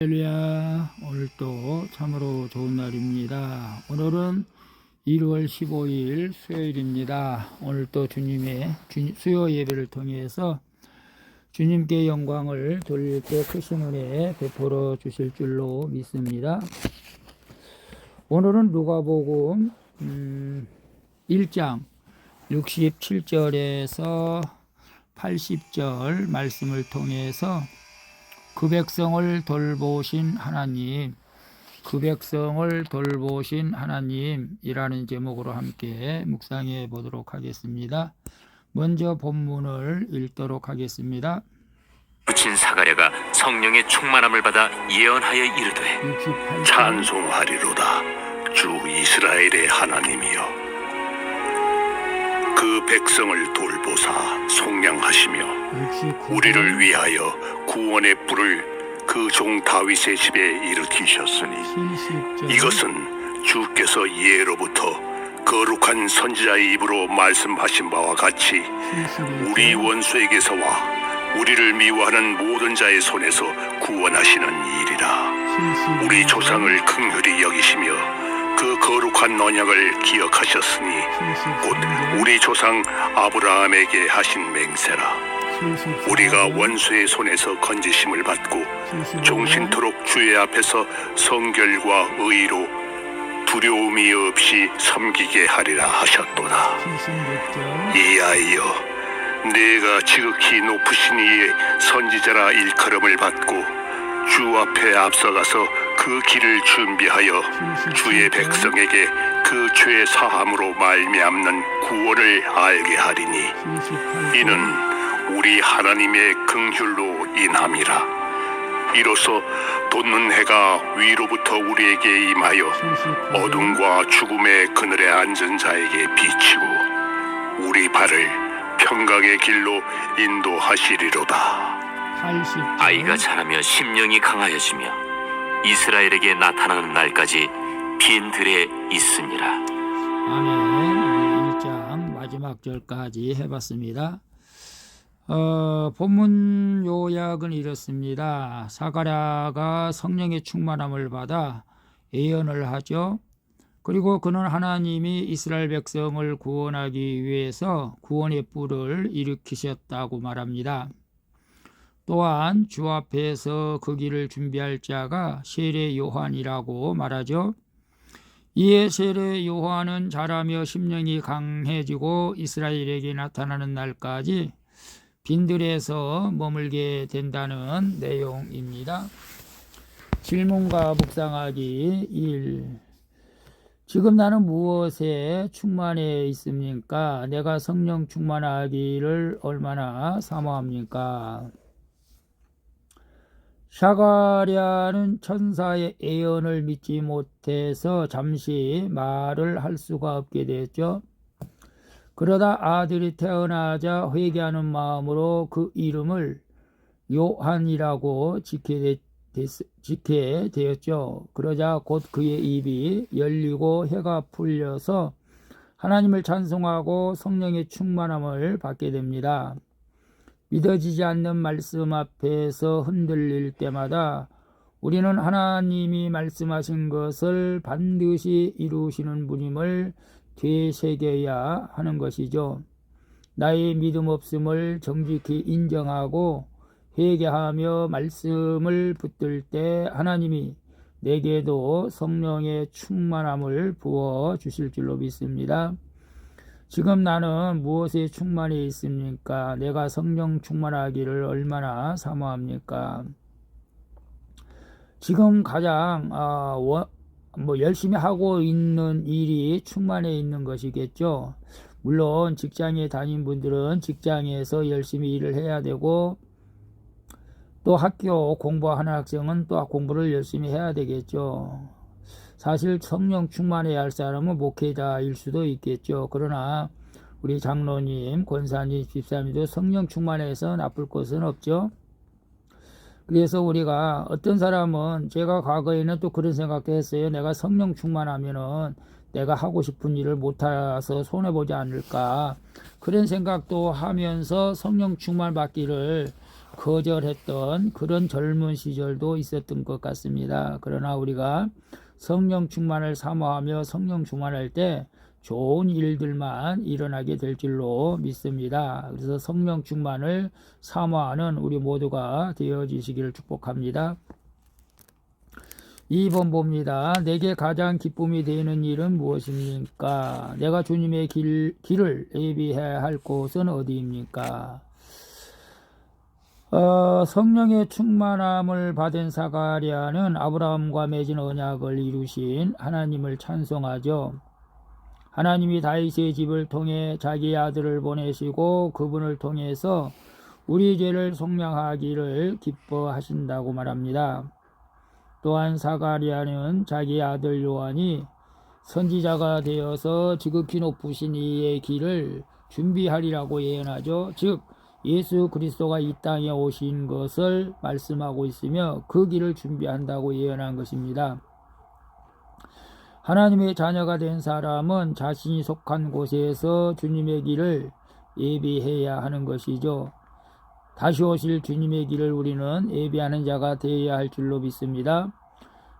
할렐루야. 오늘 또 참으로 좋은 날입니다. 오늘은 1월 15일 수요일입니다. 오늘 또 주님의 수요 예배를 통해서 주님께 영광을 돌릴 때 크신 은혜 베풀어 주실 줄로 믿습니다. 오늘은 누가복음 1장 67절에서 80절 말씀을 통해서 그 백성을 돌보신 하나님, 그 백성을 돌보신 하나님이라는 제목으로 함께 묵상해 보도록 하겠습니다. 먼저 본문을 읽도록 하겠습니다. 부친 사가랴가 성령의 충만함을 받아 예언하여 이르되 68절. 찬송하리로다 주 이스라엘의 하나님이여, 그 백성을 돌보사 속량하시며 69절. 우리를 위하여 구원의 뿔을 그 종 다윗의 집에 일으키셨으니 70절. 이것은 주께서 예로부터 거룩한 선지자의 입으로 말씀하신 바와 같이 71절. 우리 원수에게서와 우리를 미워하는 모든 자의 손에서 구원하시는 일이라. 72절. 우리 조상을 긍휼히 여기시며 그 거룩한 언약을 기억하셨으니 곧 73절. 우리 조상 아브라함에게 하신 맹세라. 74절. 우리가 원수의 손에서 건지심을 받고 75절. 종신토록 주의 앞에서 성결과 의로 두려움이 없이 섬기게 하리라 하셨도다. 76절. 이하여 내가 지극히 높으신 이의 선지자라 일컬음을 받고 주 앞에 앞서가서 그 길을 준비하여 주의 백성에게 그 죄 사함으로 말미암는 구원을 알게 하리니 78절. 이는 우리 하나님의 긍휼로 인함이라. 이로써 돋는 해가 위로부터 우리에게 임하여 79절. 어둠과 죽음의 그늘에 앉은 자에게 비치고 우리 발을 평강의 길로 인도하시리로다. 80절. 아이가 자라며 심령이 강하여지며 이스라엘에게 나타나는 날까지 빈 들에 있으니라. 아멘. 우리 1장 마지막 절까지 해봤습니다. 본문 요약은 이렇습니다. 사가랴가 성령의 충만함을 받아 예언을 하죠. 그리고 그는 하나님이 이스라엘 백성을 구원하기 위해서 구원의 뿔을 일으키셨다고 말합니다. 또한 주 앞에서 그 길을 준비할 자가 세례 요한이라고 말하죠. 이에 세례 요한은 자라며 심령이 강해지고 이스라엘에게 나타나는 날까지 빈들에서 머물게 된다는 내용입니다. 질문과 묵상하기 1. 지금 나는 무엇에 충만해 있습니까? 내가 성령 충만하기를 얼마나 사모합니까? 사가랴는 천사의 예언을 믿지 못해서 잠시 말을 할 수가 없게 됐죠. 그러다 아들이 태어나자 회개하는 마음으로 그 이름을 요한이라고 짓게 되었죠. 그러자 곧 그의 입이 열리고 해가 풀려서 하나님을 찬송하고 성령의 충만함을 받게 됩니다. 믿어지지 않는 말씀 앞에서 흔들릴 때마다 우리는 하나님이 말씀하신 것을 반드시 이루시는 분임을 되새겨야 하는 것이죠. 나의 믿음 없음을 정직히 인정하고 회개하며 말씀을 붙들 때 하나님이 내게도 성령의 충만함을 부어 주실 줄로 믿습니다. 지금 나는 무엇에 충만해 있습니까? 내가 성령 충만하기를 얼마나 사모합니까? 지금 가장 열심히 하고 있는 일이 충만해 있는 것이겠죠. 물론 직장에 다닌 분들은 직장에서 열심히 일을 해야 되고, 또 학교 공부하는 학생은 또 공부를 열심히 해야 되겠죠. 사실 성령 충만해야 할 사람은 목회자일 수도 있겠죠. 그러나 우리 장로님, 권사님, 집사님도 성령 충만해서 나쁠 것은 없죠. 그래서 우리가 어떤 사람은, 제가 과거에는 또 그런 생각도 했어요. 내가 성령 충만하면은 내가 하고 싶은 일을 못해서 손해보지 않을까, 그런 생각도 하면서 성령 충만 받기를 거절했던 그런 젊은 시절도 있었던 것 같습니다. 그러나 우리가 성령 충만을 사모하며 성령 충만할 때 좋은 일들만 일어나게 될 줄로 믿습니다. 그래서 성령 충만을 사모하는 우리 모두가 되어지시기를 축복합니다. 2번 봅니다. 내게 가장 기쁨이 되는 일은 무엇입니까? 내가 주님의 길을 예비해야 할 곳은 어디입니까? 성령의 충만함을 받은 사가랴는 아브라함과 맺은 언약을 이루신 하나님을 찬송하죠. 하나님이 다윗의 집을 통해 자기 아들을 보내시고 그분을 통해서 우리 죄를 속량하기를 기뻐하신다고 말합니다. 또한 사가랴는 자기 아들 요한이 선지자가 되어서 지극히 높으신 이의 길을 준비하리라고 예언하죠. 즉 예수 그리스도가 이 땅에 오신 것을 말씀하고 있으며 그 길을 준비한다고 예언한 것입니다. 하나님의 자녀가 된 사람은 자신이 속한 곳에서 주님의 길을 예비해야 하는 것이죠. 다시 오실 주님의 길을 우리는 예비하는 자가 되어야 할 줄로 믿습니다.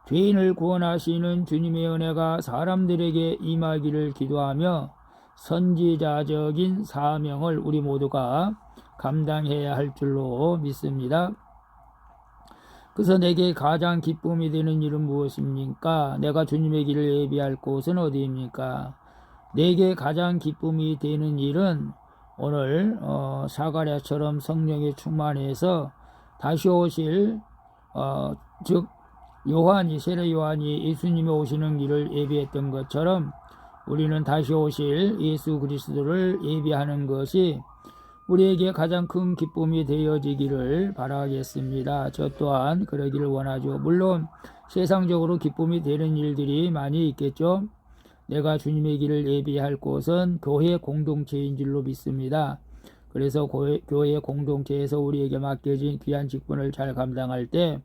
죄인을 구원하시는 주님의 은혜가 사람들에게 임하기를 기도하며 선지자적인 사명을 우리 모두가 감당해야 할 줄로 믿습니다. 그래서 내게 가장 기쁨이 되는 일은 무엇입니까? 내가 주님의 길을 예비할 곳은 어디입니까? 내게 가장 기쁨이 되는 일은 오늘 사가랴처럼 성령에 충만해서 다시 오실 즉 요한이 세례 요한이 예수님이 오시는 길을 예비했던 것처럼 우리는 다시 오실 예수 그리스도를 예비하는 것이 우리에게 가장 큰 기쁨이 되어지기를 바라겠습니다. 저 또한 그러기를 원하죠. 물론 세상적으로 기쁨이 되는 일들이 많이 있겠죠. 내가 주님의 길을 예비할 곳은 교회 공동체인 줄로 믿습니다. 그래서 교회 공동체에서 우리에게 맡겨진 귀한 직분을 잘 감당할 때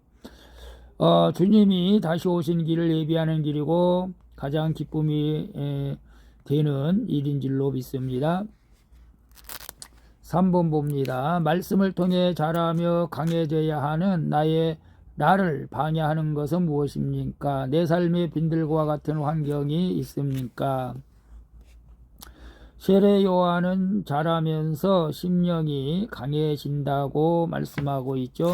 주님이 다시 오신 길을 예비하는 길이고 가장 기쁨이 되는 일인 줄로 믿습니다. 3번 봅니다. 말씀을 통해 자라며 강해져야 하는 나를 방해하는 것은 무엇입니까? 내 삶의 빈들과 같은 환경이 있습니까? 세례 요한은 자라면서 심령이 강해진다고 말씀하고 있죠.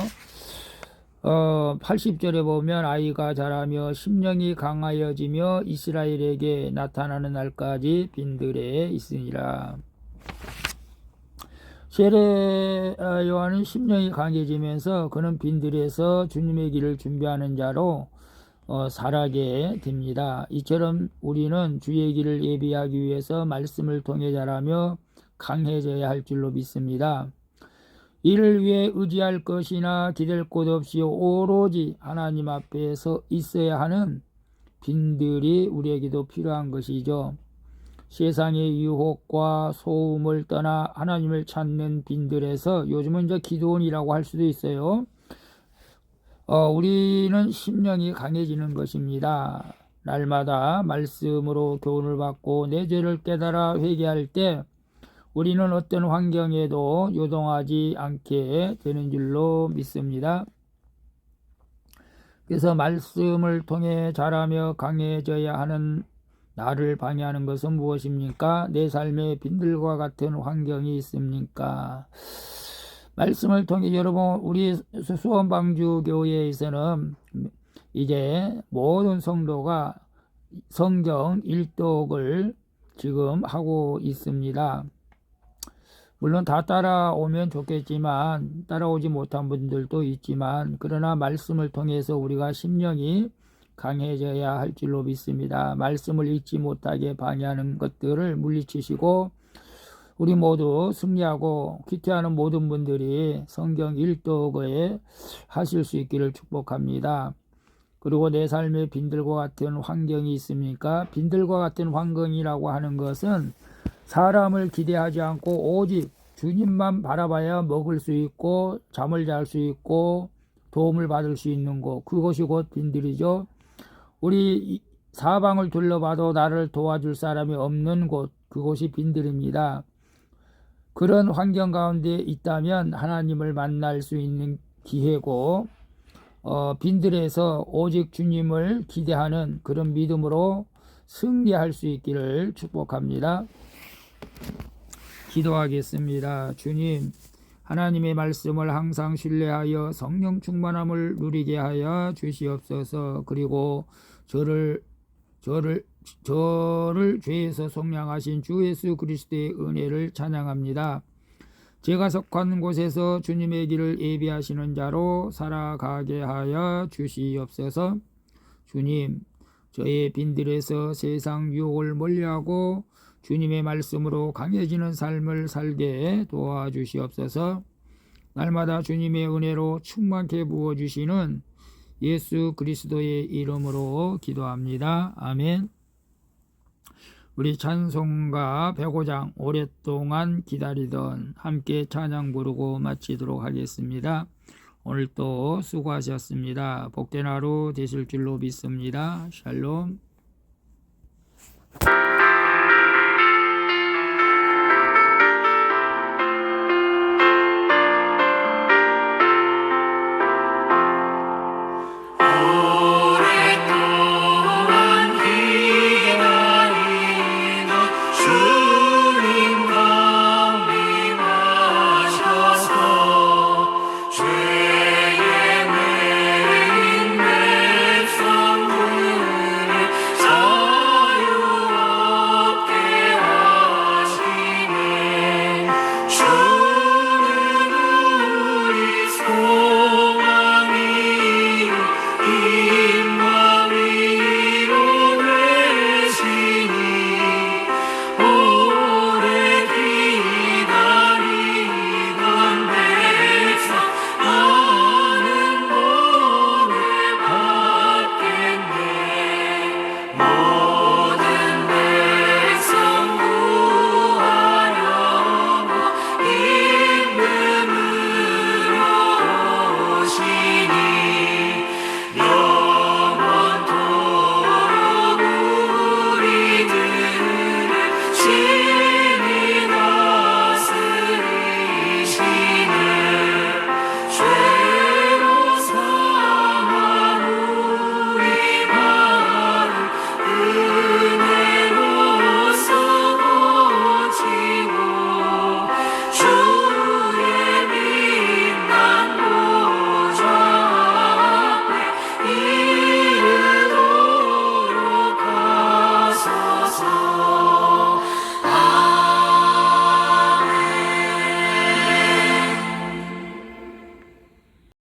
80절에 보면 아이가 자라며 심령이 강하여지며 이스라엘에게 나타나는 날까지 빈들에 있으니라. 세례 요한은 심령이 강해지면서 그는 빈들에서 주님의 길을 준비하는 자로 살아게 됩니다. 이처럼 우리는 주의 길을 예비하기 위해서 말씀을 통해 자라며 강해져야 할 줄로 믿습니다. 이를 위해 의지할 것이나 기댈 곳 없이 오로지 하나님 앞에 서 있어야 하는 빈들이 우리에게도 필요한 것이죠. 세상의 유혹과 소음을 떠나 하나님을 찾는 빈들에서 요즘은 이제 기도원이라고 할 수도 있어요. 우리는 심령이 강해지는 것입니다. 날마다 말씀으로 교훈을 받고 내 죄를 깨달아 회개할 때 우리는 어떤 환경에도 요동하지 않게 되는 줄로 믿습니다. 그래서 말씀을 통해 자라며 강해져야 하는 나를 방해하는 것은 무엇입니까? 내 삶에 빈들과 같은 환경이 있습니까? 말씀을 통해 여러분 우리 수원방주교회에서는 이제 모든 성도가 성경 일독을 지금 하고 있습니다. 물론 다 따라오면 좋겠지만 따라오지 못한 분들도 있지만 그러나 말씀을 통해서 우리가 심령이 강해져야 할 줄로 믿습니다. 말씀을 잊지 못하게 방해하는 것들을 물리치시고 우리 모두 승리하고 퀴트하는 모든 분들이 성경 일독에 하실 수 있기를 축복합니다. 그리고 내 삶에 빈들과 같은 환경이 있습니까? 빈들과 같은 환경이라고 하는 것은 사람을 기대하지 않고 오직 주님만 바라봐야 먹을 수 있고 잠을 잘 수 있고 도움을 받을 수 있는 곳, 그것이 곧 빈들이죠. 우리 사방을 둘러봐도 나를 도와줄 사람이 없는 곳, 그곳이 빈들입니다. 그런 환경 가운데 있다면 하나님을 만날 수 있는 기회고, 빈들에서 오직 주님을 기대하는 그런 믿음으로 승리할 수 있기를 축복합니다. 기도하겠습니다. 주님, 하나님의 말씀을 항상 신뢰하여 성령 충만함을 누리게 하여 주시옵소서. 그리고 저를 죄에서 속량하신 주 예수 그리스도의 은혜를 찬양합니다. 제가 속한 곳에서 주님의 길을 예비하시는 자로 살아가게 하여 주시옵소서. 주님, 저의 빈들에서 세상 유혹을 멀리하고 주님의 말씀으로 강해지는 삶을 살게 도와주시옵소서. 날마다 주님의 은혜로 충만케 부어주시는 예수 그리스도의 이름으로 기도합니다. 아멘. 우리 찬송가 105장 오랫동안 기다리던 함께 찬양 부르고 마치도록 하겠습니다. 오늘도 수고하셨습니다. 복된 하루 되실 줄로 믿습니다. 샬롬.